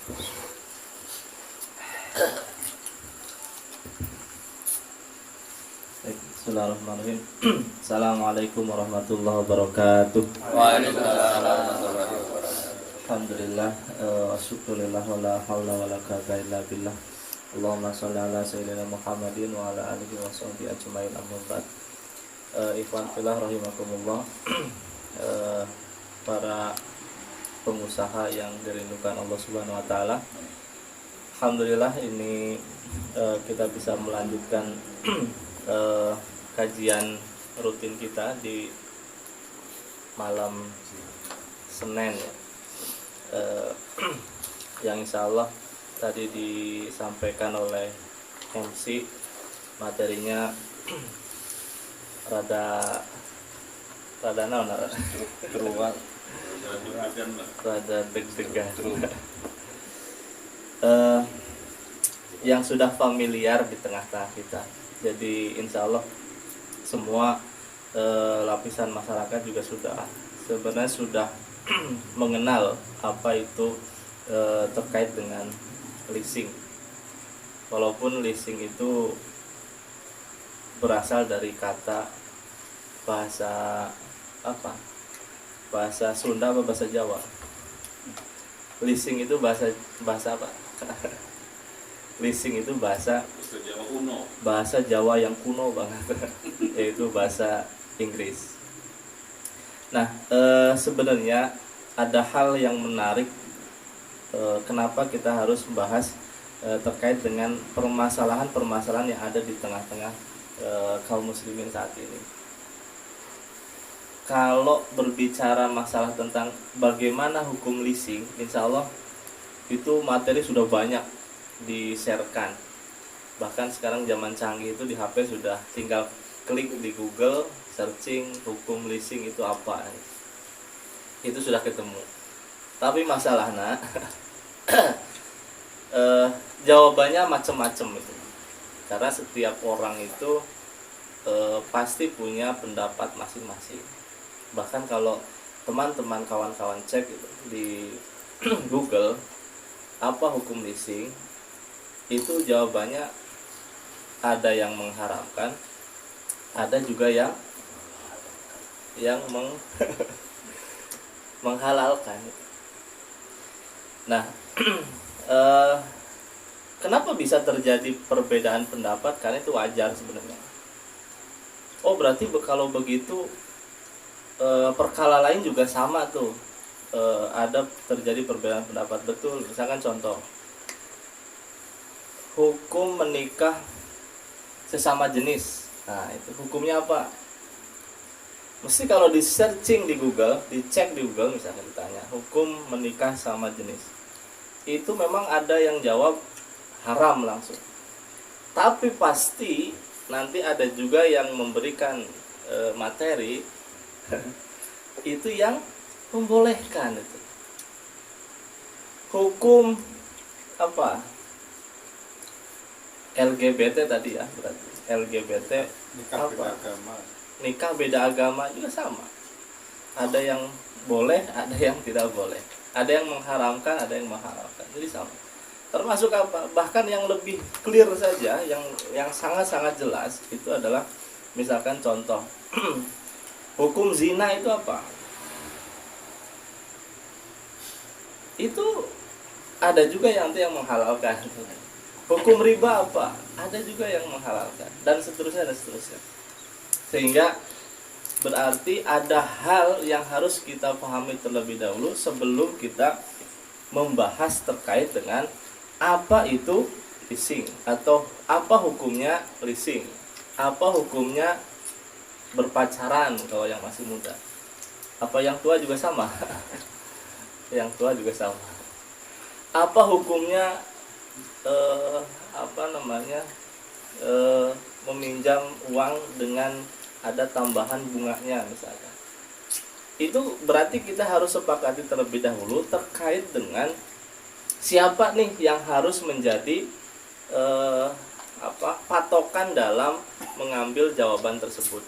Bismillahirrahmanirrahim. Assalamualaikum warahmatullahi wabarakatuh. Waalaikumsalam warahmatullahi wabarakatuh. Alhamdulillah, syukurillah, wala hawla wala quwwata illa billah. Allahumma sholli ala sayyidina Muhammadin wa ala alihi wa sahbihi ajmain, amma ba'd. Ikhwan fillah rahimakumullah. Para pengusaha yang dirindukan Allah Subhanahu wa taala. Alhamdulillah ini kita bisa melanjutkan kajian rutin kita di malam Senin ya. Yang insya Allah tadi disampaikan oleh MC, materinya rada naon rada deg-degan. Yang sudah familiar di tengah-tengah kita. Jadi insya Allah semua lapisan masyarakat juga sebenarnya sudah mengenal apa itu terkait dengan leasing. Walaupun leasing itu berasal dari kata bahasa Sunda atau bahasa Jawa. Leasing itu bahasa apa? Leasing itu bahasa Jawa kuno. Bahasa Jawa yang kuno banget, yaitu bahasa Inggris. Nah, sebenarnya ada hal yang menarik kenapa kita harus membahas terkait dengan permasalahan-permasalahan yang ada di tengah-tengah kaum muslimin saat ini. Kalau berbicara masalah tentang bagaimana hukum leasing, insya Allah itu materi sudah banyak di-sharekan. Bahkan sekarang zaman canggih itu di HP sudah tinggal klik di Google, searching hukum leasing itu apa, itu sudah ketemu. Tapi masalahnya jawabannya macam-macam itu, karena setiap orang itu pasti punya pendapat masing-masing. Bahkan kalau teman-teman kawan-kawan cek itu di Google apa hukum leasing, itu jawabannya ada yang mengharamkan, ada juga yang menghalalkan. Nah, kenapa bisa terjadi perbedaan pendapat? Karena itu wajar sebenarnya. Oh, berarti kalau begitu perkara lain juga sama tuh, ada terjadi perbedaan pendapat. Betul. Misalkan contoh, hukum menikah sesama jenis. Nah, itu hukumnya apa? Mesti kalau di searching di Google, dicek di Google, misalnya ditanya hukum menikah sama jenis, itu memang ada yang jawab haram langsung. Tapi pasti nanti ada juga yang memberikan materi itu yang membolehkan itu. Hukum apa? LGBT tadi ya, berarti LGBT Nikah apa? beda agama. Nikah beda agama juga sama. Ada yang boleh, ada yang tidak boleh. Ada yang mengharamkan, ada yang menghalalkan. Jadi sama. Termasuk apa? Bahkan yang lebih clear saja, yang sangat-sangat jelas itu adalah misalkan contoh hukum zina itu apa? Itu ada juga yang menghalalkan. Hukum riba apa? Ada juga yang menghalalkan, dan seterusnya dan seterusnya. Sehingga berarti ada hal yang harus kita pahami terlebih dahulu sebelum kita membahas terkait dengan apa itu leasing, atau apa hukumnya leasing, apa hukumnya berpacaran kalau yang masih muda. Apa yang tua juga sama? Yang tua juga sama. Apa hukumnya meminjam uang dengan ada tambahan bunganya misalkan. Itu berarti kita harus sepakati terlebih dahulu terkait dengan siapa nih yang harus menjadi patokan dalam mengambil jawaban tersebut.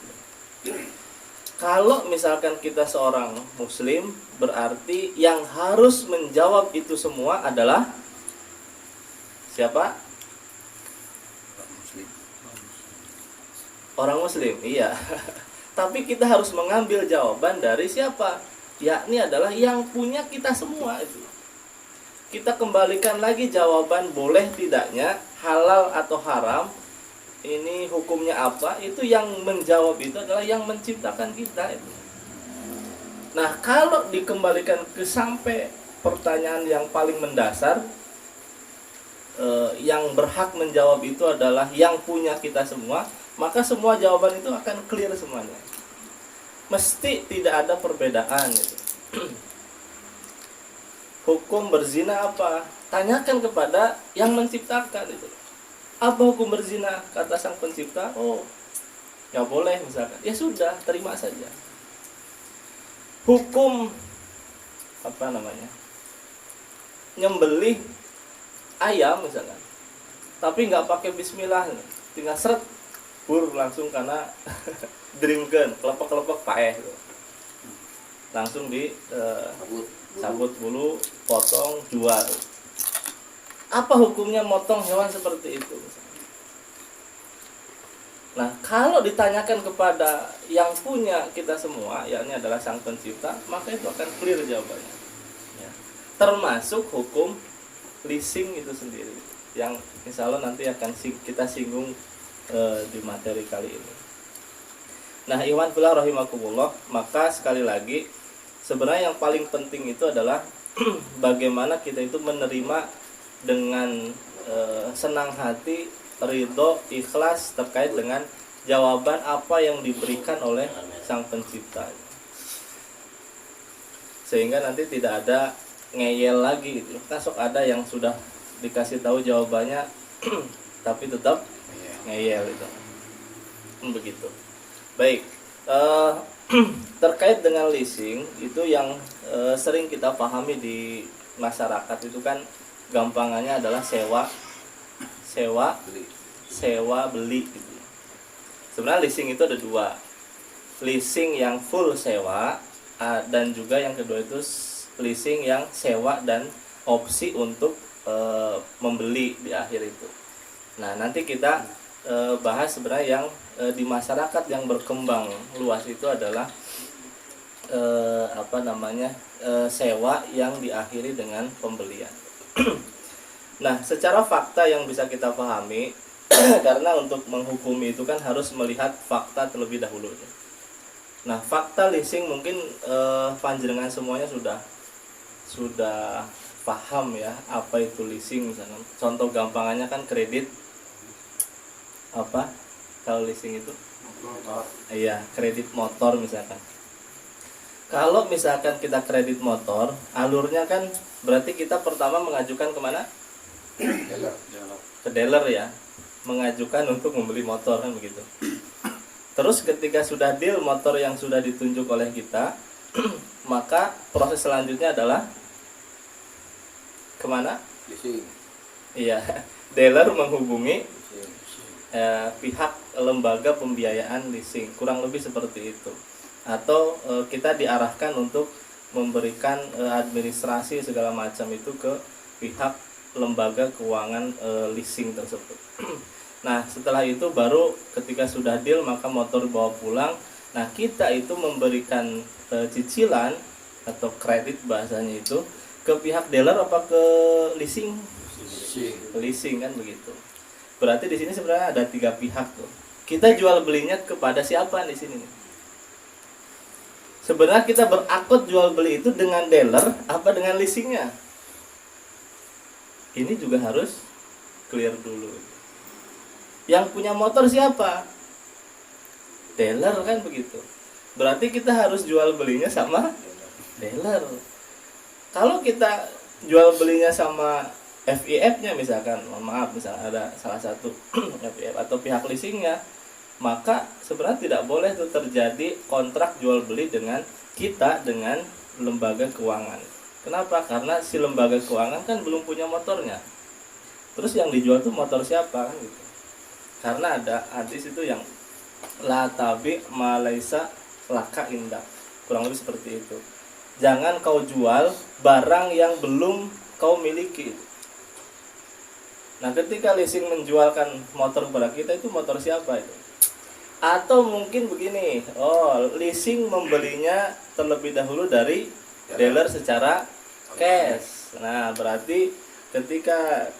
Kalau misalkan kita seorang muslim, berarti yang harus menjawab itu semua adalah Siapa? Muslim. Orang Muslim, iya. Tapi kita harus mengambil jawaban dari siapa? Yakni adalah yang punya kita semua itu. Kita kembalikan lagi jawaban boleh tidaknya, halal atau haram, ini hukumnya apa, itu yang menjawab itu adalah yang menciptakan kita itu. Nah, kalau dikembalikan ke sampai pertanyaan yang paling mendasar, yang berhak menjawab itu adalah yang punya kita semua, maka semua jawaban itu akan clear semuanya. Mesti tidak ada perbedaan gitu. Hukum berzina apa? Tanyakan kepada yang menciptakan itu. Apa hukum berzina? Kata sang pencipta, oh, nggak boleh misalkan. Ya sudah, terima saja. Hukum apa namanya? Nyembelih ayam misalkan, tapi nggak pakai bismillah, tinggal seret bur langsung karena dreamkan kelepek paeh gitu. Langsung di sabut bulu, potong, jual. Apa hukumnya motong hewan seperti itu misalkan? Nah, kalau ditanyakan kepada yang punya kita semua, yakni adalah sang pencipta, maka itu akan clear jawabannya ya. Termasuk hukum leasing itu sendiri, yang insya Allah nanti akan kita singgung di materi kali ini. Nah, ikhwan fillah rahimakumullah, maka sekali lagi sebenarnya yang paling penting itu adalah bagaimana kita itu menerima dengan senang hati, ridho, ikhlas terkait dengan jawaban apa yang diberikan oleh sang pencipta, sehingga nanti tidak ada ngeyel lagi gitu. Kasok ada yang sudah dikasih tahu jawabannya tapi tetap ngeyel itu. Begitu. Baik. Terkait dengan leasing itu yang sering kita pahami di masyarakat itu kan gampangannya adalah sewa beli gitu. Sebenarnya leasing itu ada dua. Leasing yang full sewa dan juga yang kedua itu leasing yang sewa dan opsi untuk membeli di akhir itu. Nah, nanti kita bahas sebenarnya yang di masyarakat yang berkembang luas itu adalah sewa yang diakhiri dengan pembelian. Nah, secara fakta yang bisa kita pahami karena untuk menghukumi itu kan harus melihat fakta terlebih dahulu. Nah, fakta leasing mungkin panjenengan semuanya sudah paham ya apa itu leasing misalnya. Contoh gampangannya kan kredit apa kalau leasing itu? Motor. Iya, kredit motor misalkan. Kalau misalkan kita kredit motor, alurnya kan berarti kita pertama mengajukan kemana? Ke dealer ya, mengajukan untuk membeli motor kan begitu. Terus ketika sudah deal motor yang sudah ditunjuk oleh kita, maka proses selanjutnya adalah kemana? Leasing. Iya, dealer menghubungi pihak lembaga pembiayaan leasing, kurang lebih seperti itu. Atau kita diarahkan untuk memberikan administrasi segala macam itu ke pihak lembaga keuangan leasing tersebut. Nah, setelah itu baru ketika sudah deal maka motor dibawa pulang. Nah, kita itu memberikan cicilan atau kredit bahasanya itu ke pihak dealer apa ke leasing? Leasing kan begitu. Berarti di sini sebenarnya ada 3 pihak tuh. Kita jual belinya kepada siapa di sini? Sebenarnya kita berakot jual beli itu dengan dealer apa dengan leasingnya? Ini juga harus clear dulu. Yang punya motor siapa? Dealer kan begitu. Berarti kita harus jual belinya sama dealer. Kalau kita jual belinya sama FIF-nya misalkan, maaf misalnya ada salah satu FIF atau pihak leasingnya, maka sebenarnya tidak boleh tuh terjadi kontrak jual beli dengan kita dengan lembaga keuangan. Kenapa? Karena si lembaga keuangan kan belum punya motornya. Terus yang dijual tuh motor siapa kan gitu. Karena ada hadis itu yang la tabi ma laisa laka indak. Kurang lebih seperti itu. Jangan kau jual barang yang belum kau miliki. Nah, ketika leasing menjualkan motor kepada kita, itu motor siapa itu? Atau mungkin begini, leasing membelinya terlebih dahulu dari dealer secara cash. Nah, berarti ketika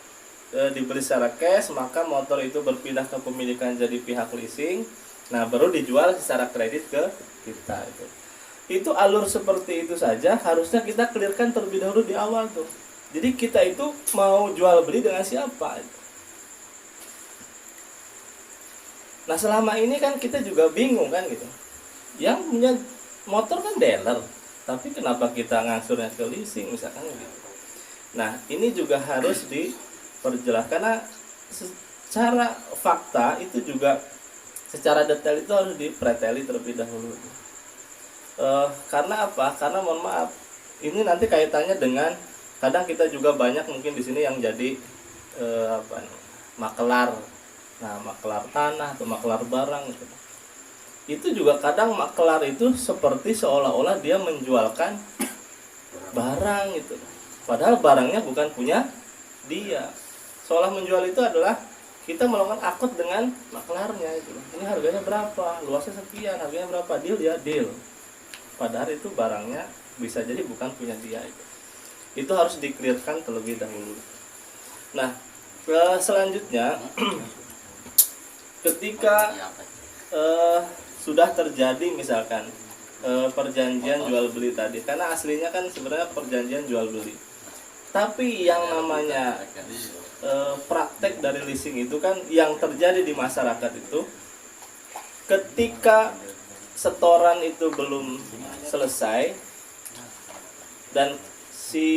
dibeli secara cash, maka motor itu berpindah ke pemilikan jadi pihak leasing. Nah, baru dijual secara kredit ke kita itu. Itu alur seperti itu saja harusnya kita clearkan terlebih dahulu di awal tuh. Jadi kita itu mau jual beli dengan siapa? Nah, selama ini kan kita juga bingung kan gitu. Yang punya motor kan dealer, tapi kenapa kita ngasurnya ke leasing misalkan gitu. Nah, ini juga harus diperjelas karena secara fakta itu juga secara detail itu harus dipreteli terlebih dahulu. Karena apa? Karena mohon maaf, ini nanti kaitannya dengan kadang kita juga banyak mungkin di sini yang jadi makelar. Nah, makelar tanah atau makelar barang gitu. Itu juga kadang makelar itu seperti seolah-olah dia menjualkan barang gitu. Padahal barangnya bukan punya dia. Seolah menjual itu adalah kita melakukan akad dengan makelarnya itu. Ini harganya berapa? Luasnya sekian, harganya berapa? Deal ya, deal. Padahal itu barangnya bisa jadi bukan punya dia itu. Itu harus di-clearkan terlebih dahulu. Nah, selanjutnya ketika sudah terjadi misalkan perjanjian jual beli tadi, karena aslinya kan sebenarnya perjanjian jual beli, tapi yang namanya praktek dari leasing itu kan yang terjadi di masyarakat itu ketika setoran itu belum selesai dan si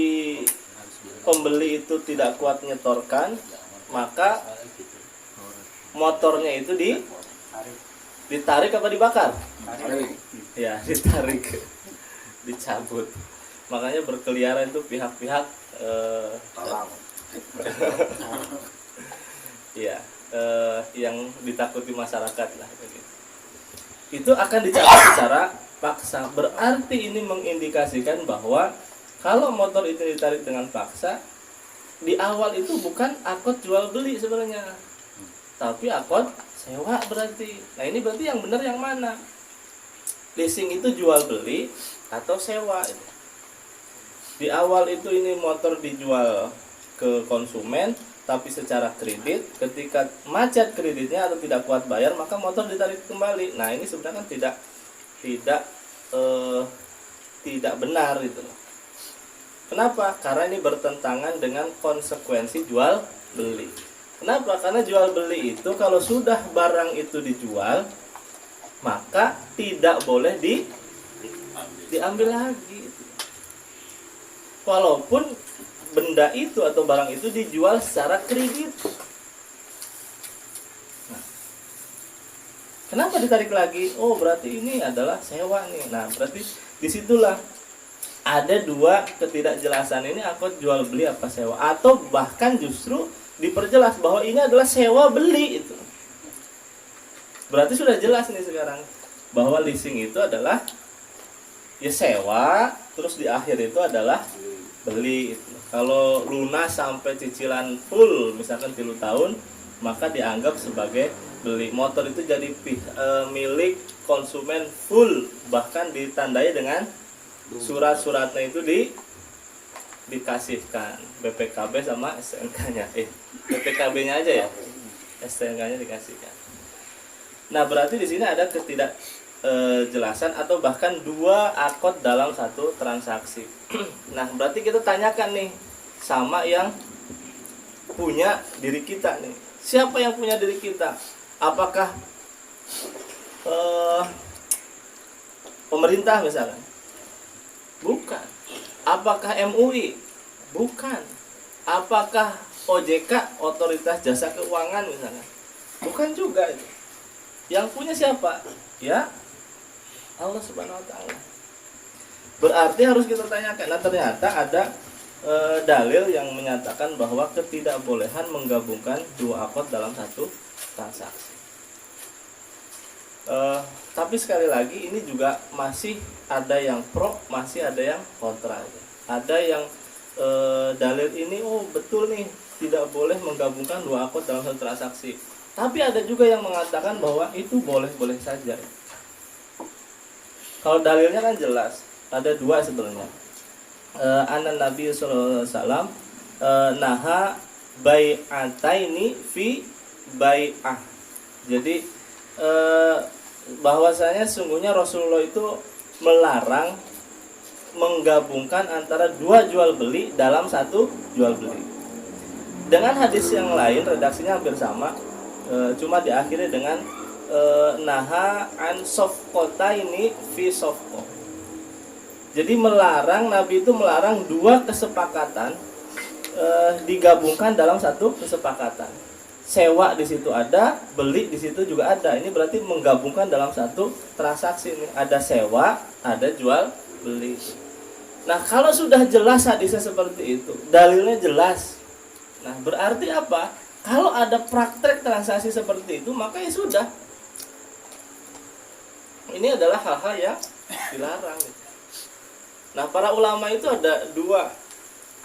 pembeli itu tidak kuat nyetorkan, maka motornya itu ditarik apa dibakar? Ya, ditarik, dicabut. Makanya berkeliaran itu pihak-pihak ya, yang ditakuti masyarakat lah gitu. Itu akan dicabut secara paksa. Berarti ini mengindikasikan bahwa kalau motor itu ditarik dengan paksa, di awal itu bukan akad jual beli sebenarnya, tapi akad sewa berarti. Nah, ini berarti yang benar yang mana? Leasing itu jual beli atau sewa? Di awal itu ini motor dijual ke konsumen, tapi secara kredit. Ketika macet kreditnya atau tidak kuat bayar, maka motor ditarik kembali. Nah, ini sebenarnya kan tidak benar itu. Kenapa? Karena ini bertentangan dengan konsekuensi jual beli. Kenapa? Karena jual beli itu kalau sudah barang itu dijual, maka tidak boleh diambil lagi. Walaupun benda itu atau barang itu dijual secara kredit. Nah, kenapa ditarik lagi? Oh, berarti ini adalah sewa nih. Nah, berarti disitulah ada dua ketidakjelasan ini, akad jual beli apa sewa, atau bahkan justru diperjelas bahwa ini adalah sewa beli itu. Berarti sudah jelas nih sekarang bahwa leasing itu adalah ya sewa, terus di akhir itu adalah beli itu. Kalau lunas sampai cicilan full misalkan 3 tahun, maka dianggap sebagai beli. Motor itu jadi milik konsumen full, bahkan ditandai dengan surat-suratnya itu dikasihkan BPKB sama STNK-nya. BPKB-nya aja ya. STNK-nya dikasihkan. Nah, berarti di sini ada ketidakjelasan atau bahkan dua akad dalam satu transaksi. Nah, berarti kita tanyakan nih sama yang punya diri kita nih. Siapa yang punya diri kita? Apakah pemerintah misalnya? Bukan. Apakah MUI? Bukan. Apakah OJK, Otoritas Jasa Keuangan misalnya? Bukan juga itu. Yang punya siapa? Ya Allah Subhanahu wa taala. Berarti harus kita tanyakan. Nah, ternyata ada dalil yang menyatakan bahwa ketidakbolehan menggabungkan dua akad dalam satu transaksi. Tapi sekali lagi ini juga masih ada yang pro, masih ada yang kontra. Ada yang dalil ini betul nih, tidak boleh menggabungkan dua akad dalam satu transaksi. Tapi ada juga yang mengatakan bahwa itu boleh-boleh saja. Kalau dalilnya kan jelas, ada dua sebenarnya. Anan Nabi sallallahu alaihi wasallam naha bai'ataini fi bai'ah. Jadi bahwasanya sungguhnya Rasulullah itu melarang menggabungkan antara dua jual beli dalam satu jual beli. Dengan hadis yang lain redaksinya hampir sama, cuma diakhiri dengan naha an sofqotaini fi sofqo. Jadi Nabi itu melarang dua kesepakatan digabungkan dalam satu kesepakatan. Sewa di situ ada, beli di situ juga ada. Ini berarti menggabungkan dalam satu transaksi ini. Ada sewa, ada jual beli. Nah, kalau sudah jelas hadisnya seperti itu, dalilnya jelas. Nah, berarti apa? Kalau ada praktek transaksi seperti itu, maka ya sudah. Ini adalah hal-hal yang dilarang. Nah, para ulama itu ada dua.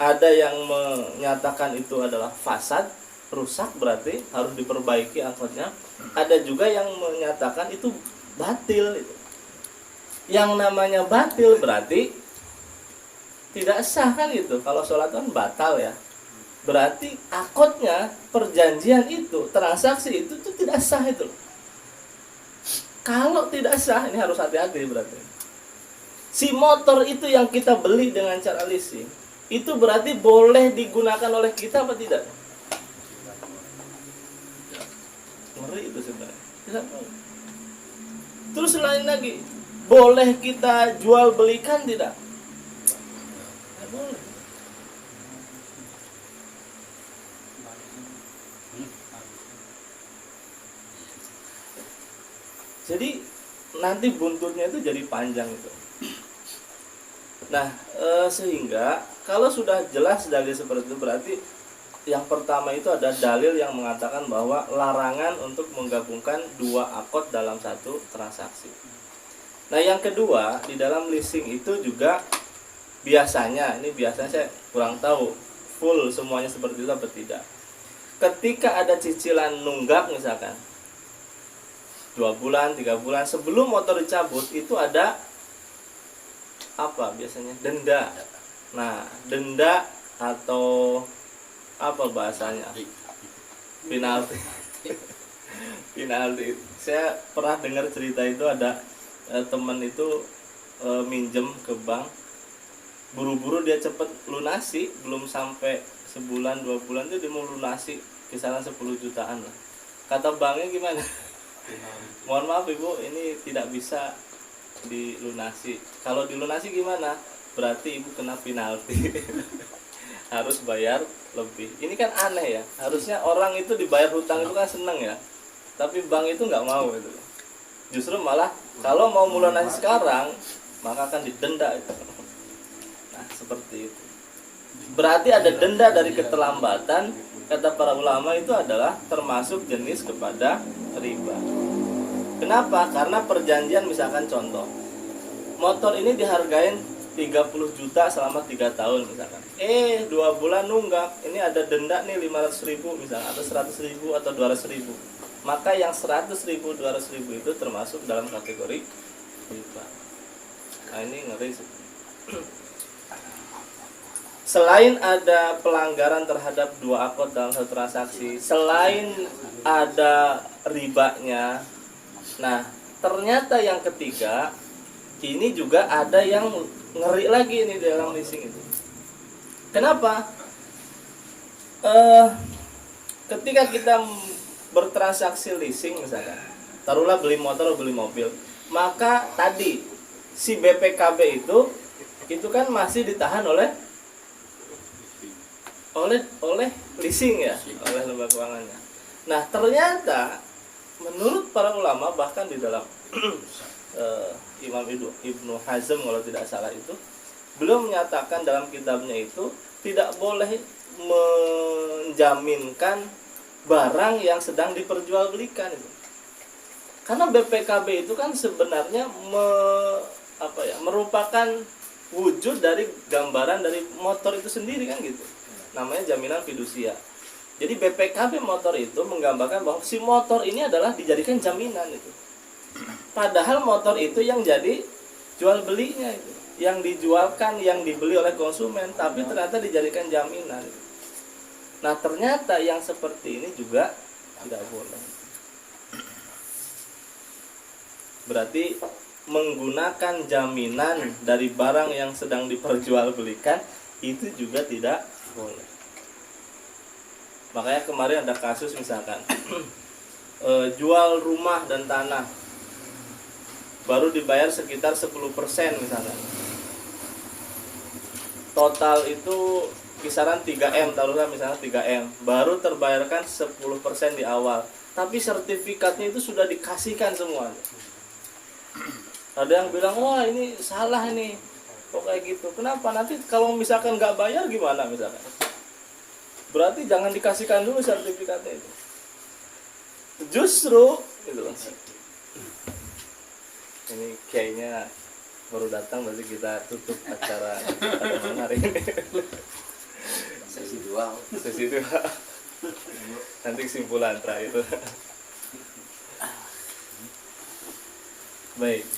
Ada yang menyatakan itu adalah fasad, rusak, berarti harus diperbaiki akadnya. Ada juga yang menyatakan itu batil. Yang namanya batil berarti tidak sah kan gitu. Kalau sholat kan batal ya. Berarti akadnya, perjanjian itu, transaksi itu tidak sah itu. Kalau tidak sah, ini harus hati-hati berarti. Si motor itu yang kita beli dengan cara leasing, itu berarti boleh digunakan oleh kita apa tidak? Ngeri itu sebenarnya. Tidak boleh. Terus lain lagi, boleh kita jual belikan tidak? Tidak boleh. Jadi nanti buntutnya itu jadi panjang itu. Nah, sehingga kalau sudah jelas dalil seperti itu, berarti yang pertama itu ada dalil yang mengatakan bahwa larangan untuk menggabungkan dua akad dalam satu transaksi. Nah, yang kedua, di dalam leasing itu juga biasanya saya kurang tahu full semuanya seperti itu atau tidak. Ketika ada cicilan nunggak misalkan 2 bulan, 3 bulan sebelum motor dicabut, itu ada apa biasanya? Denda. Nah, denda atau apa bahasanya? Penalti. Penalti. Saya pernah dengar cerita itu ada teman itu minjem ke bank, buru-buru dia cepet lunasi, belum sampai sebulan 2 bulan itu dia mau lunasi kisaran 10 jutaan lah. Kata banknya gimana? Mohon maaf ibu, ini tidak bisa dilunasi. Kalau dilunasi gimana? Berarti ibu kena penalti. Harus bayar lebih. Ini kan aneh ya. Harusnya orang itu dibayar hutang itu kan seneng ya. Tapi bank itu nggak mau itu. Justru malah kalau mau melunasi sekarang, maka akan didenda itu. Nah, seperti itu. Berarti ada denda dari keterlambatan. Kata para ulama itu adalah termasuk jenis kepada riba. Kenapa? Karena perjanjian, misalkan contoh, motor ini dihargain 30 juta selama 3 tahun misalkan. 2 bulan nunggak, ini ada denda nih 500.000 misalkan, atau 100.000 atau 200.000. Maka yang 100.000, 200.000 itu termasuk dalam kategori riba. Nah, ini ngeri sih. Selain ada pelanggaran terhadap dua akad dalam satu transaksi, selain ada ribanya, nah ternyata yang ketiga ini juga ada yang ngeri lagi nih dalam leasing itu. Kenapa? Ketika kita bertransaksi leasing misalkan, taruhlah beli motor atau beli mobil, maka tadi si BPKB itu kan masih ditahan oleh leasing ya, oleh lembaga keuangannya. Nah, ternyata menurut para ulama, bahkan di dalam Imam Ibnu Hazm kalau tidak salah itu, beliau menyatakan dalam kitabnya itu tidak boleh menjaminkan barang yang sedang diperjualbelikan itu. Karena BPKB itu kan sebenarnya merupakan wujud dari gambaran dari motor itu sendiri kan gitu. Namanya jaminan fidusia. Jadi BPKB motor itu menggambarkan bahwa si motor ini adalah dijadikan jaminan itu. Padahal motor itu yang jadi jual belinya itu, yang dijualkan, yang dibeli oleh konsumen, tapi ternyata dijadikan jaminan. Nah, ternyata yang seperti ini juga tidak boleh. Berarti menggunakan jaminan dari barang yang sedang diperjualbelikan itu juga tidak boleh. Makanya kemarin ada kasus misalkan jual rumah dan tanah baru dibayar sekitar 10% misalkan. Total itu kisaran 3M, taruhlah misalnya 3M, baru terbayarkan 10% di awal. Tapi sertifikatnya itu sudah dikasihkan semua. Ada yang bilang, wah ini salah nih, kok kayak gitu. Kenapa? Nanti kalau misalkan nggak bayar gimana misalkan? Berarti jangan dikasihkan dulu sertifikatnya itu. Justru gitu loh. Ini kayaknya baru datang, berarti kita tutup acara pada hari ini. Sesi 2. Sesi 2. Nanti kesimpulan terakhir itu. Baik,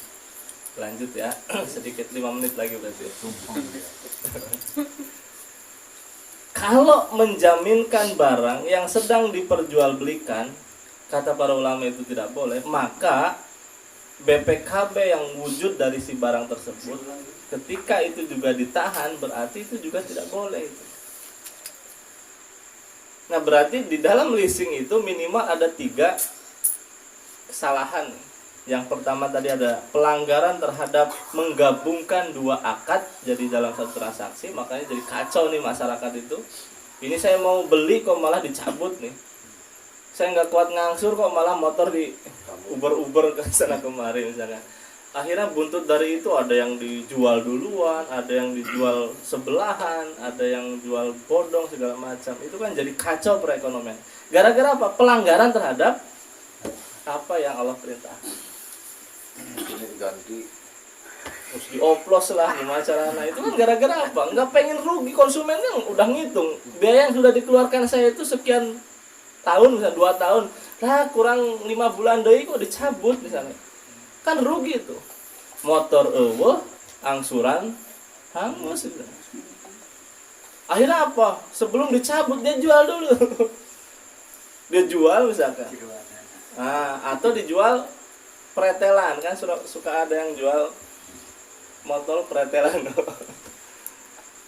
lanjut ya. Sedikit 5 menit lagi berarti. Kalau menjaminkan barang yang sedang diperjualbelikan, kata para ulama itu tidak boleh, maka BPKB yang wujud dari si barang tersebut, ketika itu juga ditahan, berarti itu juga tidak boleh. Nah, berarti di dalam leasing itu minimal ada 3 kesalahan. Yang pertama tadi ada pelanggaran terhadap menggabungkan 2 akad jadi dalam satu transaksi, makanya jadi kacau nih masyarakat itu. Ini saya mau beli kok malah dicabut nih. Saya nggak kuat ngangsur kok malah motor di uber-uber ke sana kemari misalnya. Akhirnya buntut dari itu ada yang dijual duluan, ada yang dijual sebelahan, ada yang jual bodong segala macam. Itu kan jadi kacau perekonomian. Gara-gara apa? Pelanggaran terhadap apa yang Allah perintahkan. Ini ganti. Terus dioplos lah gimana caranya. Itu kan gara-gara apa? Nggak pengen rugi, konsumennya udah ngitung biaya yang sudah dikeluarkan saya itu sekian tahun, misalnya 2 tahun lah, kurang 5 bulan deh kok dicabut misalnya, kan rugi itu. Motor angsuran hangus gitu. Akhirnya apa? Sebelum dicabut dia jual dulu. Dia jual misalkan, atau dijual pretelan, kan suka ada yang jual motor pretelan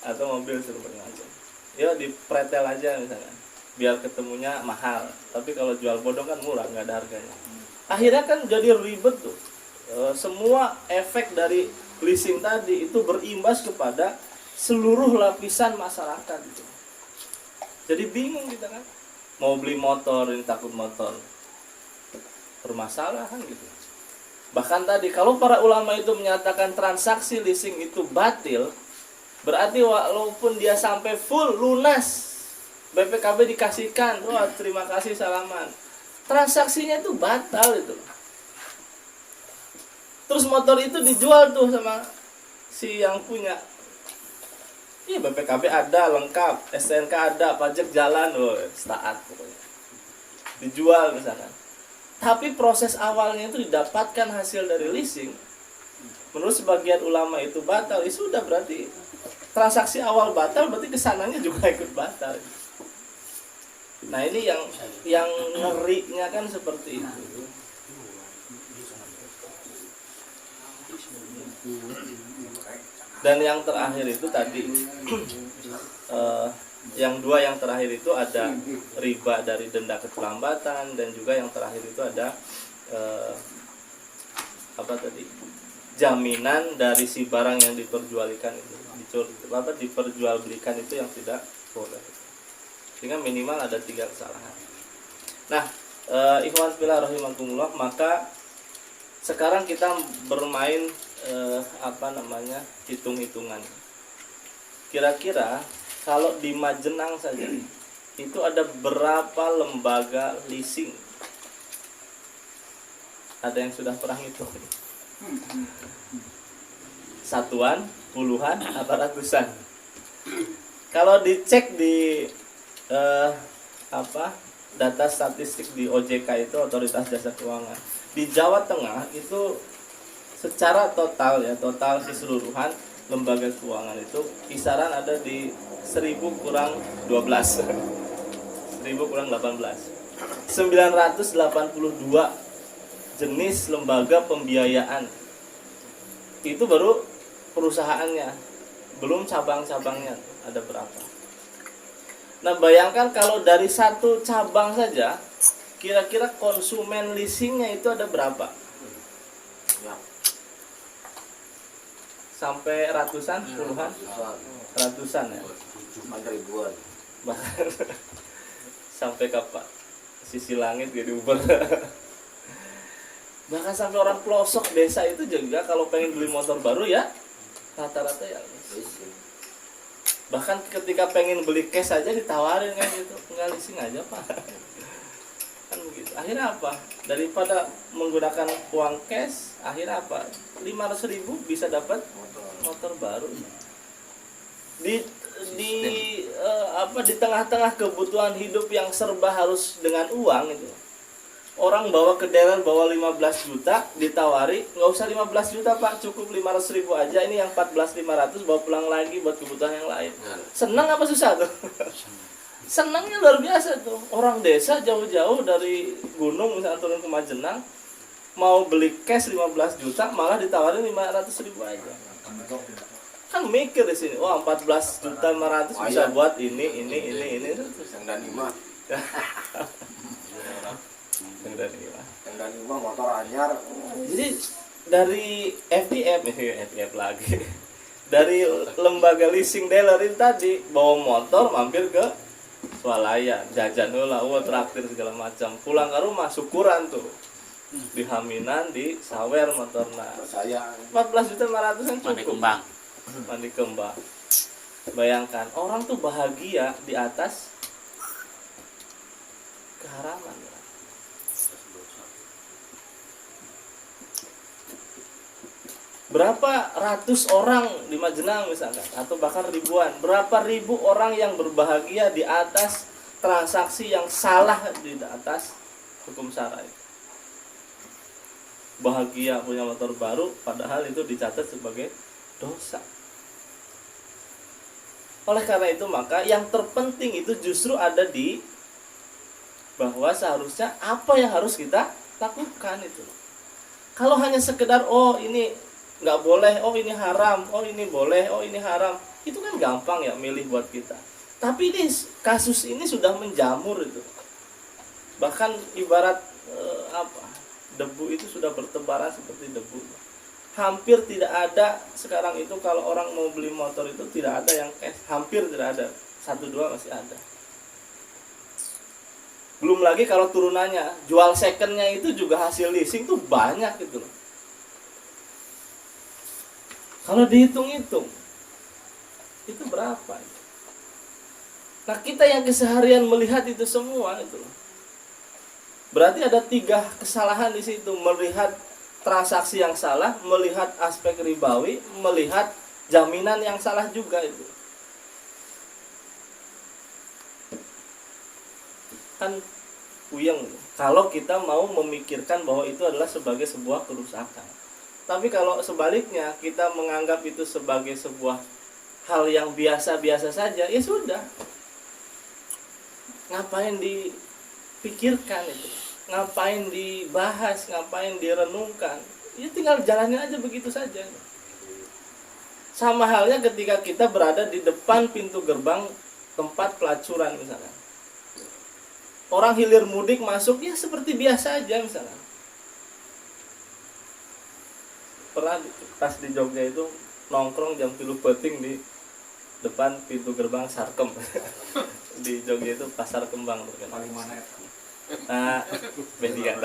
atau mobil seperti macam. Ya di pretel aja misalkan, biar ketemunya mahal. Tapi kalau jual bodong kan murah, nggak ada harganya. Akhirnya kan jadi ribet tuh. Semua efek dari leasing tadi itu berimbas kepada seluruh lapisan masyarakat gitu. Jadi bingung kita kan, mau beli motor ini takut motor permasalahan gitu. Bahkan tadi kalau para ulama itu menyatakan transaksi leasing itu batil, berarti walaupun dia sampai full lunas, BPKB dikasihkan, wah terima kasih salaman, transaksinya itu batal itu. Terus motor itu dijual tuh sama si yang punya. Iya, BPKB ada lengkap, STNK ada, pajak jalan, taat pokoknya. Dijual misalkan. Tapi proses awalnya itu didapatkan hasil dari leasing, menurut sebagian ulama itu batal. Ya sudah, berarti transaksi awal batal, berarti kesananya juga ikut batal. Nah ini yang ngerinya kan seperti itu. Dan yang terakhir itu tadi yang 2 yang terakhir itu ada riba dari denda keterlambatan, dan juga yang terakhir itu ada jaminan dari si barang yang diperjualbelikan itu, diperjualbelikan itu yang tidak boleh. Sehingga minimal ada 3 kesalahan. Nah, ikhwan fillah rahimakumullah, maka sekarang kita bermain hitung-hitungan. Kira-kira kalau di Majenang saja itu ada berapa lembaga leasing? Ada yang sudah pernah ngitung? satuan, puluhan, atau ratusan? Kalau dicek di data statistik di OJK itu, Otoritas Jasa Keuangan, di Jawa Tengah itu secara total keseluruhan lembaga keuangan itu kisaran ada di 1000 kurang 12 1000 kurang 18 982 jenis lembaga pembiayaan. Itu baru perusahaannya, belum cabang-cabangnya ada berapa. Nah, bayangkan kalau dari satu cabang saja, kira-kira konsumen leasingnya itu ada berapa? Ya, Sampai ratusan, puluhan, ratusan ya. cuma ribuan. Bahkan sampai kapan? Sisi langit jadi Uber. Bahkan sampai orang pelosok desa itu juga kalau pengen beli motor baru ya rata-rata ya leasing. Bahkan ketika pengen beli cash aja ditawarin kan gitu, enggak leasing aja Pak. Kan begitu. Akhirnya apa? Daripada menggunakan uang cash, akhirnya apa? 500.000 bisa dapat motor baru. Di tengah-tengah kebutuhan hidup yang serba harus dengan uang itu. Orang bawa ke dealer bawa 15 juta, ditawari, nggak usah 15 juta Pak, cukup 500.000 aja, ini yang 14.500 bawa pulang lagi buat kebutuhan yang lain. Senang apa susah tuh? Senangnya luar biasa tuh. Orang desa jauh-jauh dari gunung misalnya turun ke Majenang, mau beli cash 15 juta, malah ditawarin 500.000 aja. Kan mikir di sini, wah 14.500.000 bisa buat ini. Yang dan lima motor anyar. Jadi dari FDF lagi, dari lembaga leasing dealer ini tadi bawa motor mampir ke swalayan, jajan lah, traktir segala macam, pulang ke rumah syukuran tuh di Haminan, di Sawer motorna. Saya 14.500 kan Mandi cukup. kembang. Mandi kembang. Bayangkan orang tuh bahagia di atas keharaman. Berapa ratus orang di Majenang misalkan, atau bahkan ribuan, berapa ribu orang yang berbahagia di atas transaksi yang salah di atas hukum syara. Bahagia punya motor baru, padahal itu dicatat sebagai dosa. Oleh karena itu maka yang terpenting itu justru ada di bahwa seharusnya apa yang harus kita lakukan itu. Kalau hanya sekedar ini nggak boleh, oh ini haram, oh ini boleh, oh ini haram, itu kan gampang ya milih buat kita. Tapi ini kasus ini sudah menjamur itu. Bahkan ibarat debu itu sudah bertebaran seperti debu. Hampir tidak ada sekarang itu kalau orang mau beli motor itu tidak ada yang cash, hampir tidak ada, 1-2 masih ada. Belum lagi kalau turunannya, jual secondnya itu juga hasil leasing tuh banyak gitu loh. Kalau dihitung-hitung itu berapa? Nah, kita yang keseharian melihat itu semua itu, berarti ada 3 kesalahan di situ: melihat transaksi yang salah, melihat aspek ribawi, melihat jaminan yang salah juga itu. Kan puyeng kalau kita mau memikirkan bahwa itu adalah sebagai sebuah kerusakan. Tapi kalau sebaliknya kita menganggap itu sebagai sebuah hal yang biasa-biasa saja, ya sudah. Ngapain dipikirkan itu? Ngapain dibahas? Ngapain direnungkan? Ya tinggal jalanin aja begitu saja. Sama halnya ketika kita berada di depan pintu gerbang tempat pelacuran misalnya. Orang hilir mudik masuk ya seperti biasa aja misalnya. Pernah pas di Jogja itu nongkrong jam 3 peting di depan pintu gerbang Sarkem. Di Jogja itu pasar kembang terkenal. Nah, bedi kan.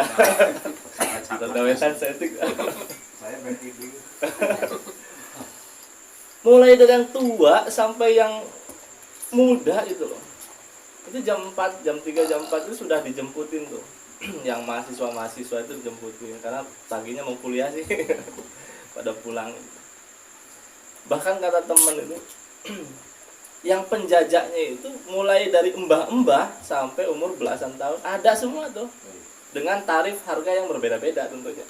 Terdawetan setik. saya beti di Mulai dari yang tua sampai yang muda itu loh. Itu jam 4, jam 3, jam 4 itu sudah dijemputin tuh. Yang mahasiswa itu dijemputin karena paginya mau kuliah sih. Pada pulang. Bahkan kata teman itu yang penjajaknya itu mulai dari mbah-mbah sampai umur belasan tahun ada semua tuh, dengan tarif harga yang berbeda-beda tentunya.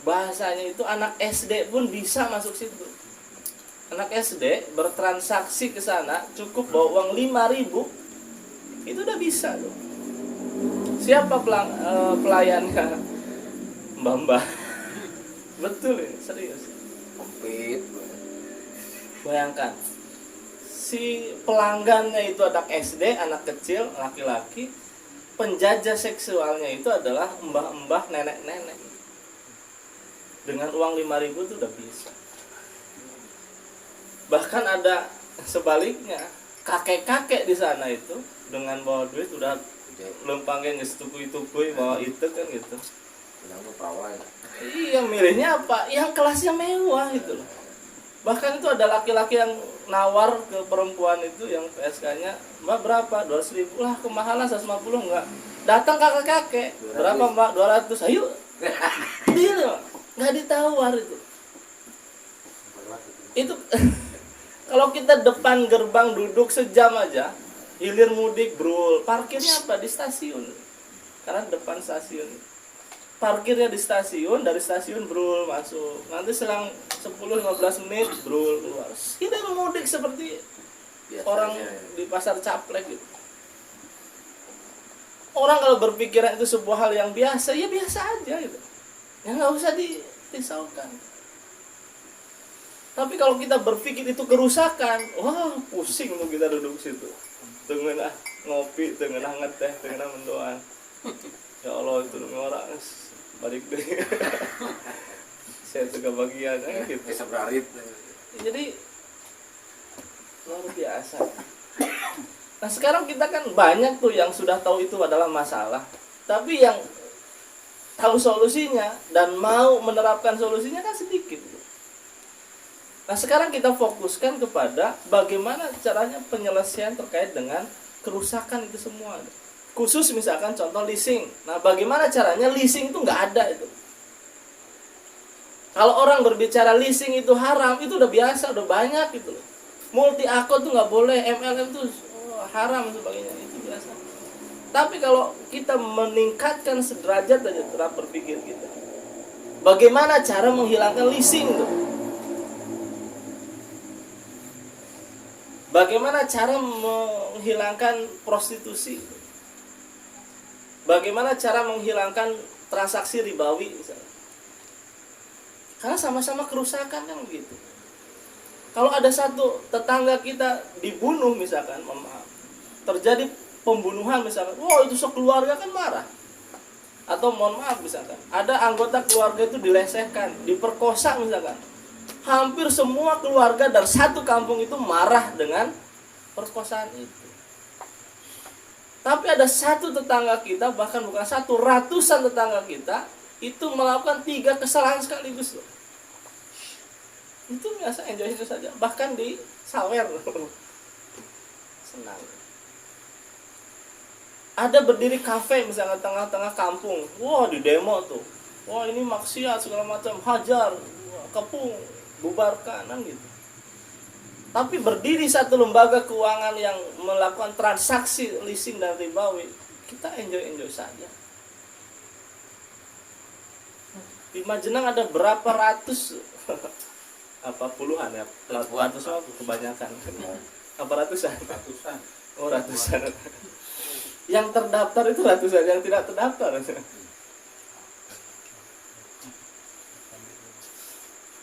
Bahasanya itu anak SD pun bisa masuk situ. Anak SD bertransaksi ke sana cukup bawa uang 5.000 itu udah bisa tuh. Siapa pelayannya? Mbah-mbah. Betul ya, serius. Komplit. Bayangkan, si pelanggannya itu anak SD, anak kecil, laki-laki. Penjajah seksualnya itu adalah mbah-mbah, nenek-nenek. Dengan uang 5.000 itu udah bisa. Bahkan ada sebaliknya, kakek-kakek di sana itu dengan bawa duit udah lempangnya nggak setukui-tukui bawa itu kan gitu. Yang perawan. Iya, milihnya apa? Yang kelasnya mewah gitu loh. Bahkan itu ada laki-laki yang nawar ke perempuan itu yang PSK-nya, "Mbak berapa? 200.000." Lah, kemahalan 150 enggak. Datang kakek-kakek, "Berapa, Mbak? 200." Ayo. Deal, Mbak. Enggak ditawar itu. Itu kalau kita depan gerbang duduk sejam aja, hilir mudik, bro. Parkirnya apa? Di stasiun. Karena depan stasiun. Parkirnya di stasiun, dari stasiun brul masuk. Nanti selang 10-15 menit brul keluar. Hilir mudik seperti Biasanya, orang di pasar Caplek gitu. Orang kalau berpikiran itu sebuah hal yang biasa, ya biasa aja gitu. Ya nggak usah dirisaukan. Tapi kalau kita berpikir itu kerusakan, wah pusing tuh kita duduk situ. Tengah ngopi, tengah ngeteh, tengah mendoan. Ya Allah, itu orang balik deh. Saya juga bagiannya gitu. Seberit. Jadi luar biasa. Nah sekarang kita kan banyak tuh yang sudah tahu itu adalah masalah, tapi yang tahu solusinya dan mau menerapkan solusinya kan sedikit. Nah sekarang kita fokuskan kepada bagaimana caranya penyelesaian terkait dengan kerusakan itu semua. Khusus misalkan contoh leasing. Nah bagaimana caranya leasing itu nggak ada itu. Kalau orang berbicara leasing itu haram, itu udah biasa, udah banyak gitu loh. Multi akun tuh nggak boleh, MLM tuh haram dan sebagainya, itu biasa. Tapi kalau kita meningkatkan sederajat aja cara berpikir kita, bagaimana cara menghilangkan leasing tuh? Bagaimana cara menghilangkan prostitusi? Bagaimana cara menghilangkan transaksi ribawi misalnya? Karena sama-sama kerusakan kan begitu. Kalau ada satu tetangga kita dibunuh misalkan, maaf, terjadi pembunuhan misalkan, wah itu sekeluarga kan marah. Atau mohon maaf misalkan, ada anggota keluarga itu dilesehkan, diperkosa misalkan. Hampir semua keluarga dari satu kampung itu marah dengan perkosaan itu. Tapi ada satu tetangga kita, bahkan bukan satu, ratusan tetangga kita itu melakukan 3 kesalahan sekaligus loh. Itu biasa enjoy itu saja, bahkan di sawer senang. Ada berdiri kafe misalnya tengah-tengah kampung, wah di demo tuh, wah ini maksiat segala macam, hajar, kepung, bubarkan kan gitu. Tapi berdiri satu lembaga keuangan yang melakukan transaksi leasing dan ribawi, kita enjoy saja. Di Majenang ada berapa ratus apa puluhan ya, ratus kebanyakan, apa ratusan? Oh ratusan. Yang terdaftar itu ratusan, yang tidak terdaftar.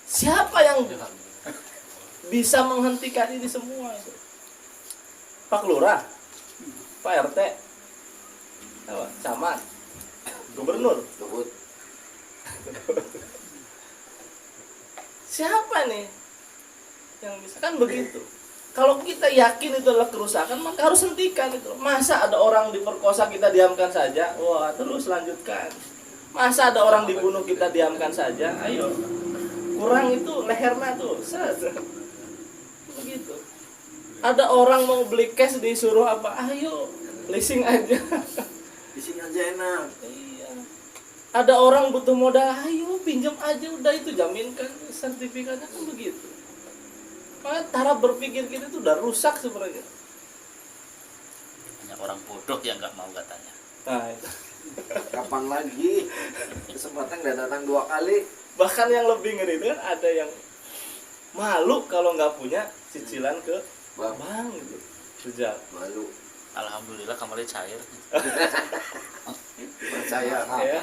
Siapa yang bisa menghentikan ini semua itu? Pak Lurah, Pak RT, camat, gubernur. Siapa nih yang bisa? Kan begitu. Kalau kita yakin itu adalah kerusakan, maka harus hentikan itu. Masa ada orang diperkosa kita diamkan saja? Wah, terus lanjutkan. Masa ada orang dibunuh kita diamkan saja? Ayo. Kurang itu lehernya tuh. Begitu. Ada orang mau beli cash disuruh apa? Ayo, leasing aja. Leasing aja enak. Iya. Ada orang butuh modal, ayo pinjam aja, udah itu jaminkan sertifikatnya, kan begitu. Makanya cara berpikir kita itu udah rusak sebenarnya. Hanya orang bodoh yang nggak mau katanya. Nah, itu. Kapan lagi? Kesempatan udah datang 2 kali. Bahkan yang lebih ngeri itu kan ada yang malu kalau nggak punya cicilan ke Bang, bank gitu. Sejak malu. Alhamdulillah kembali cair. Percaya. Ya.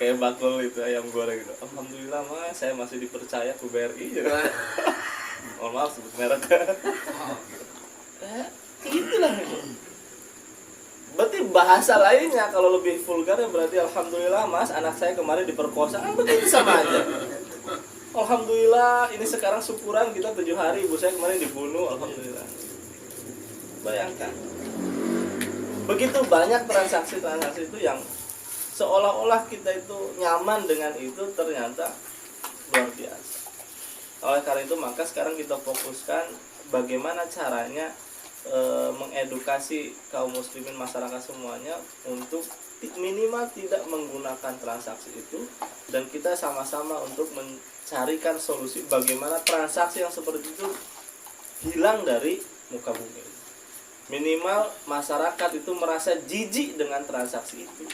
Kayak bakul itu ayam goreng gitu. Alhamdulillah mas, saya masih dipercaya ke BRI gitu. Mohon maaf sebut merek. Itulah itu. Berarti bahasa lainnya kalau lebih vulgar ya berarti alhamdulillah mas, anak saya kemarin diperkosa, kan begitu sama aja. Alhamdulillah ini sekarang syukuran kita 7 hari, ibu saya kemarin dibunuh, alhamdulillah. Bayangkan. Begitu banyak transaksi-transaksi itu yang seolah-olah kita itu nyaman dengan itu, ternyata luar biasa. Oleh karena itu maka sekarang kita fokuskan bagaimana caranya mengedukasi kaum muslimin, masyarakat semuanya untuk minimal tidak menggunakan transaksi itu, dan kita sama-sama untuk mencarikan solusi bagaimana transaksi yang seperti itu hilang dari muka bumi. Minimal masyarakat itu merasa jijik dengan transaksi itu,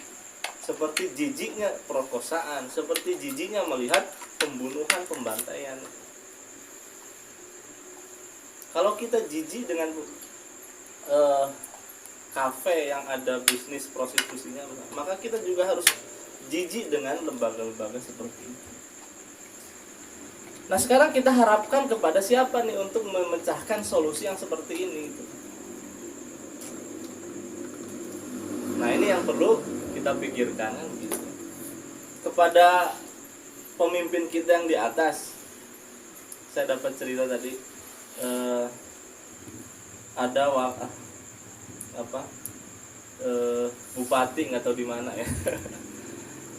seperti jijiknya perkosaan, seperti jijiknya melihat pembunuhan, pembantaian. Kalau kita jijik dengan kafe yang ada bisnis prostitusinya, maka kita juga harus jijik dengan lembaga-lembaga seperti itu. Nah sekarang kita harapkan kepada siapa nih untuk memecahkan solusi yang seperti ini gitu. Nah ini yang perlu kita pikirkan kan, gitu. Kepada pemimpin kita yang di atas. Saya dapat cerita tadi ada bupati nggak tahu di mana ya.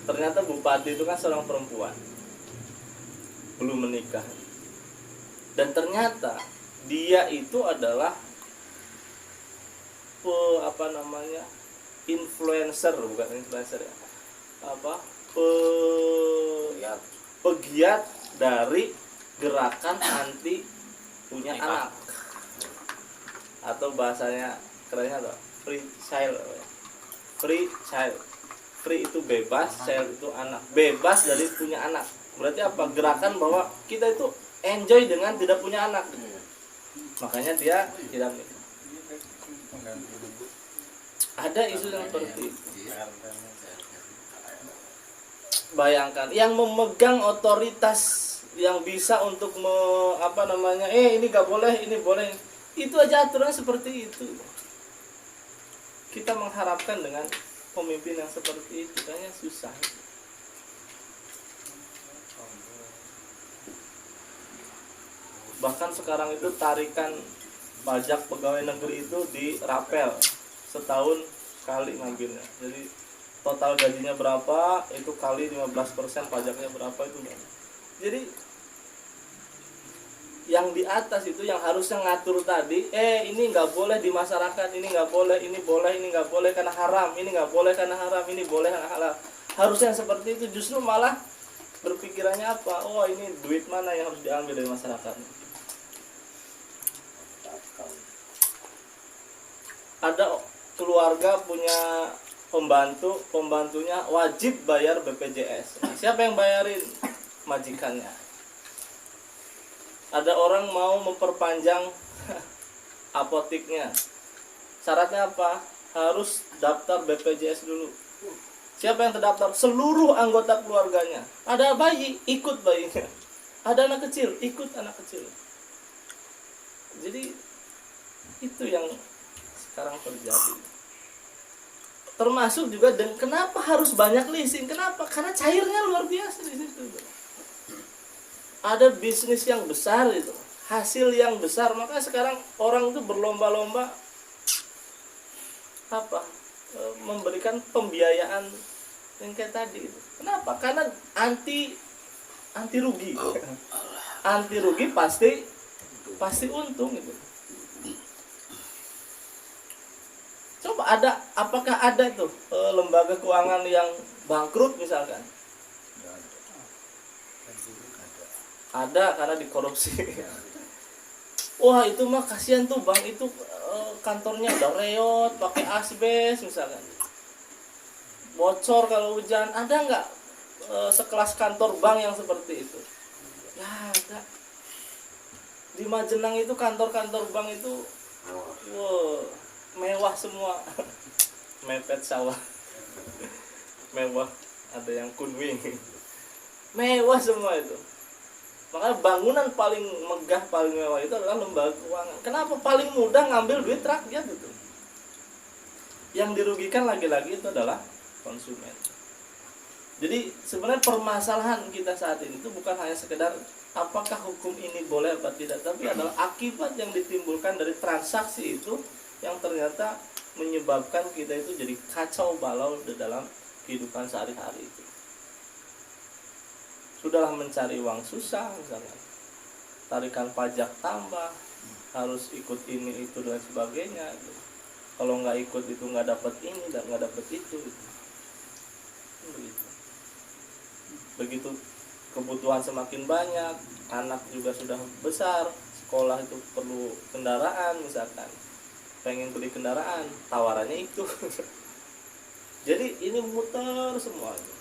Ternyata bupati itu kan seorang perempuan, belum menikah, dan ternyata dia itu adalah influencer, bukan influencer ya, pegiat dari gerakan anti punya Nikah. anak, atau bahasanya kerennya tuh free child. Free itu bebas, child itu anak, bebas dari punya anak. Berarti apa? Gerakan bahwa kita itu enjoy dengan tidak punya anak. Makanya dia tidak menikah. Ada isu yang seperti itu. Bayangkan yang memegang otoritas yang bisa untuk ini nggak boleh, ini boleh, itu aja aturan seperti itu. Kita mengharapkan dengan pemimpin yang seperti itu kayaknya susah. Bahkan sekarang itu tarikan pajak pegawai negeri itu dirapel setahun sekali ngambilnya. Jadi total gajinya berapa, itu kali 15% pajaknya berapa, itu banyak. Jadi yang di atas itu yang harusnya ngatur tadi, ini nggak boleh di masyarakat, ini nggak boleh, ini boleh, ini nggak boleh karena haram, ini nggak boleh karena haram, ini boleh karena halal. Harusnya seperti itu, justru malah berpikirannya apa? Oh ini duit mana yang harus diambil dari masyarakat? Ada keluarga punya pembantunya wajib bayar BPJS. Nah, siapa yang bayarin? Majikannya. Ada orang mau memperpanjang apotiknya. Syaratnya apa? Harus daftar BPJS dulu. Siapa yang terdaftar? Seluruh anggota keluarganya. Ada bayi, ikut bayinya. Ada anak kecil, ikut anak kecil. Jadi itu yang sekarang terjadi. Termasuk juga kenapa harus banyak leasing? Kenapa? Karena cairnya luar biasa di situ. Ada bisnis yang besar itu, hasil yang besar. Maka sekarang orang itu berlomba-lomba memberikan pembiayaan yang kayak tadi itu. Kenapa? Karena anti rugi. Anti rugi pasti untung itu. Coba apakah ada tuh lembaga keuangan yang bangkrut misalkan? Ada karena dikorupsi. Wah itu mah kasihan tuh bank itu, kantornya udah reot pakai asbes misalkan, bocor kalau hujan. Ada nggak sekelas kantor bank yang seperti itu? Ya ada. Di Majenang itu kantor-kantor bank itu wow, mewah semua. Mepet sawah. Mewah, ada yang kunwing. Mewah semua itu. Makanya bangunan paling megah, paling mewah itu adalah lembaga keuangan. Kenapa? Paling mudah ngambil duit rakyat itu. Yang dirugikan lagi-lagi itu adalah konsumen. Jadi sebenarnya permasalahan kita saat ini itu bukan hanya sekedar apakah hukum ini boleh atau tidak, tapi adalah akibat yang ditimbulkan dari transaksi itu yang ternyata menyebabkan kita itu jadi kacau balau di dalam kehidupan sehari-hari itu. Sudahlah mencari uang susah misalnya, tarikan pajak tambah, harus ikut ini itu dan sebagainya gitu. Kalau nggak ikut itu nggak dapat ini dan nggak dapat itu gitu. Begitu kebutuhan semakin banyak, anak juga sudah besar, sekolah itu perlu kendaraan misalkan, pengen beli kendaraan, tawarannya itu. Jadi ini muter semua itu.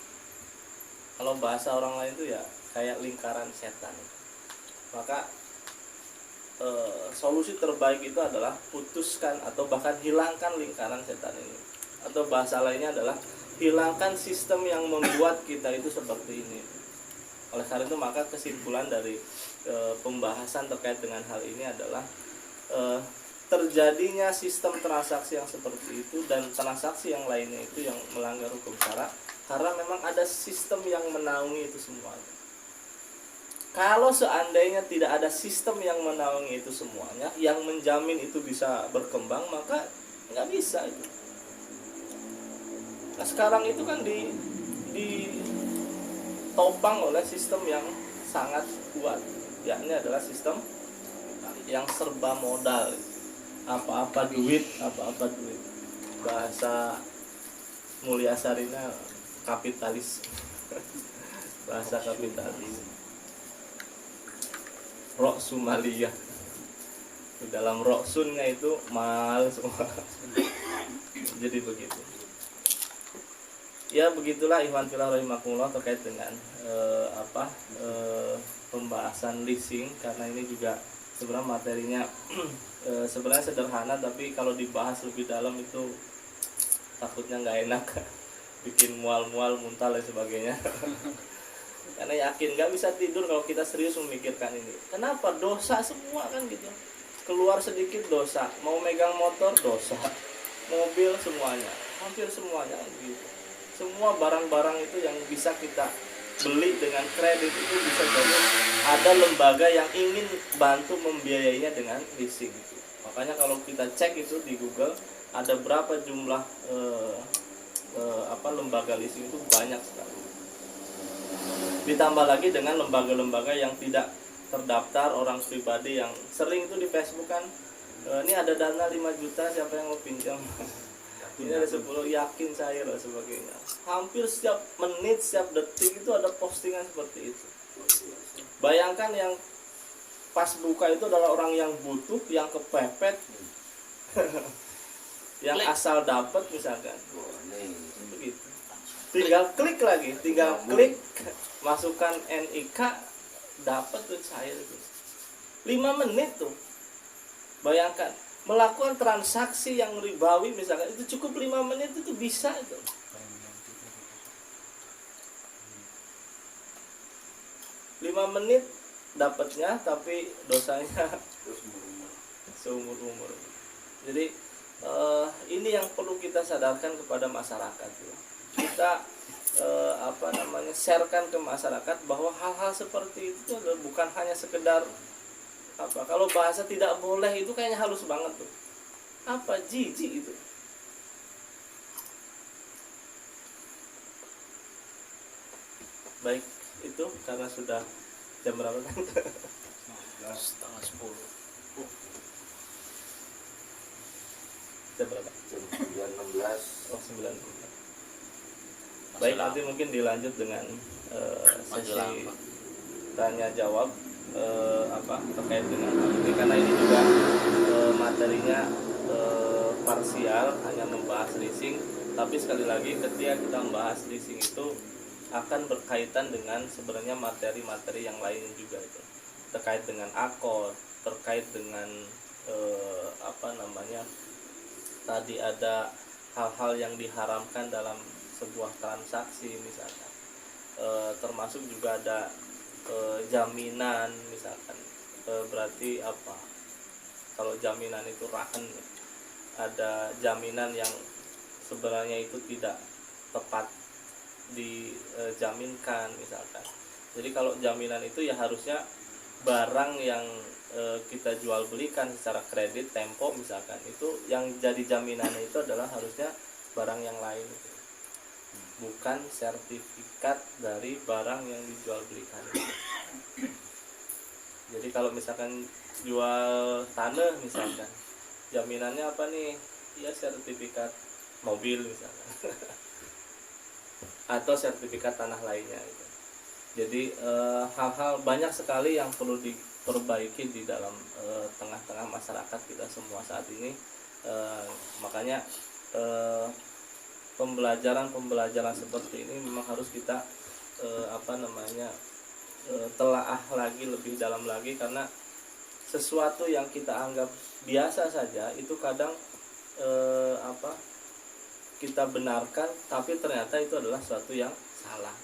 Kalau bahasa orang lain itu ya kayak lingkaran setan. Maka solusi terbaik itu adalah putuskan atau bahkan hilangkan lingkaran setan ini. Atau bahasa lainnya adalah hilangkan sistem yang membuat kita itu seperti ini. Oleh karena itu maka kesimpulan dari pembahasan terkait dengan hal ini adalah terjadinya sistem transaksi yang seperti itu dan transaksi yang lainnya itu yang melanggar hukum syara karena memang ada sistem yang menaungi itu semuanya. Kalau seandainya tidak ada sistem yang menaungi itu semuanya, yang menjamin itu bisa berkembang, maka nggak bisa itu. Nah sekarang itu kan ditopang oleh sistem yang sangat kuat, yakni adalah sistem yang serba modal. Apa-apa duit. Bahasa Mulia Sarina kapitalis. Bahasa kapitalis. Rok Sumalia. Di dalam roksunnya itu mal semua. Jadi begitu. Ya begitulah ikhwan fillah rahimakumullah terkait dengan pembahasan leasing, karena ini juga sebenarnya materinya sebenarnya sederhana, tapi kalau dibahas lebih dalam itu takutnya nggak enak, bikin mual-mual, muntah dan sebagainya. Karena yakin nggak bisa tidur kalau kita serius memikirkan ini. Kenapa? Dosa semua kan gitu. Keluar sedikit dosa, mau megang motor dosa, mobil semuanya, hampir semuanya gitu. Semua barang-barang itu yang bisa kita beli dengan kredit itu bisa jadi ada lembaga yang ingin bantu membiayainya dengan leasing itu. Makanya kalau kita cek itu di Google ada berapa jumlah lembaga leasing itu banyak sekali. Ditambah lagi dengan lembaga-lembaga yang tidak terdaftar, orang pribadi yang sering itu di Facebook kan, ini ada dana 5 juta siapa yang mau pinjam. Ini ada 10, yakin saya dan sebagainya. Hampir setiap menit, setiap detik itu ada postingan seperti itu. Bayangkan yang pas buka itu adalah orang yang butuh, yang kepepet, yang asal dapat misalkan. Begitu. Tinggal klik lagi, masukkan NIK, dapat tuh cair itu. 5 menit tuh. Bayangkan melakukan transaksi yang ribawi misalkan itu cukup 5 menit itu bisa itu. Lima menit dapatnya tapi dosanya seumur umur. Jadi ini yang perlu kita sadarkan kepada masyarakat ya. Kita sharekan ke masyarakat bahwa hal-hal seperti itu adalah bukan hanya sekedar kalau bahasa tidak boleh itu kayaknya halus banget tuh. Jijik itu. Baik, itu karena sudah jam berapa kan? Setengah 10. Jam berapa? Jam 9. 916. Oh 9. Masih Baik, lama. nanti mungkin dilanjut dengan Masih sesi lama. tanya jawab terkait dengan hal ini, karena ini juga materinya parsial, hanya membahas leasing. Tapi sekali lagi ketika kita membahas leasing itu akan berkaitan dengan sebenarnya materi-materi yang lainnya juga, itu terkait dengan akord, terkait dengan tadi ada hal-hal yang diharamkan dalam sebuah transaksi misalkan. Termasuk juga ada jaminan misalkan. Berarti apa, kalau jaminan itu rahan, ada jaminan yang sebenarnya itu tidak tepat dijaminkan misalkan. Jadi kalau jaminan itu ya harusnya barang yang kita jual belikan secara kredit tempo misalkan, itu yang jadi jaminannya itu adalah harusnya barang yang lain, bukan sertifikat dari barang yang dijual belikan. Jadi kalau misalkan jual tanah misalkan, jaminannya apa nih? Ya sertifikat mobil misalkan atau sertifikat tanah lainnya gitu. Jadi hal-hal banyak sekali yang perlu diperbaiki di dalam tengah-tengah masyarakat kita semua saat ini. Makanya pembelajaran seperti ini memang harus kita telaah lagi lebih dalam lagi, karena sesuatu yang kita anggap biasa saja itu kadang kita benarkan, tapi ternyata itu adalah sesuatu yang salah.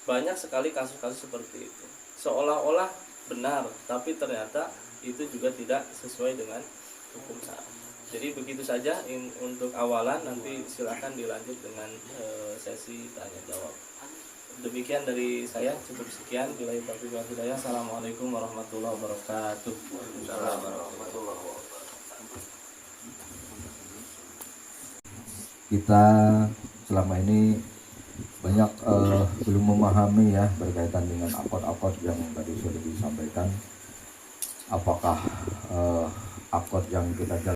Banyak sekali kasus-kasus seperti itu, seolah-olah benar tapi ternyata itu juga tidak sesuai dengan hukum syara. Jadi begitu saja untuk awalan, nanti silakan dilanjut dengan sesi tanya jawab. Demikian dari saya, cukup sekian. Billahi taufiq wal hidayah. Assalamualaikum warahmatullahi wabarakatuh. Waalaikumsalam warahmatullahi wabarakatuh. Kita selama ini banyak belum memahami ya berkaitan dengan akord-akord yang tadi sudah disampaikan. Apakah akord yang kita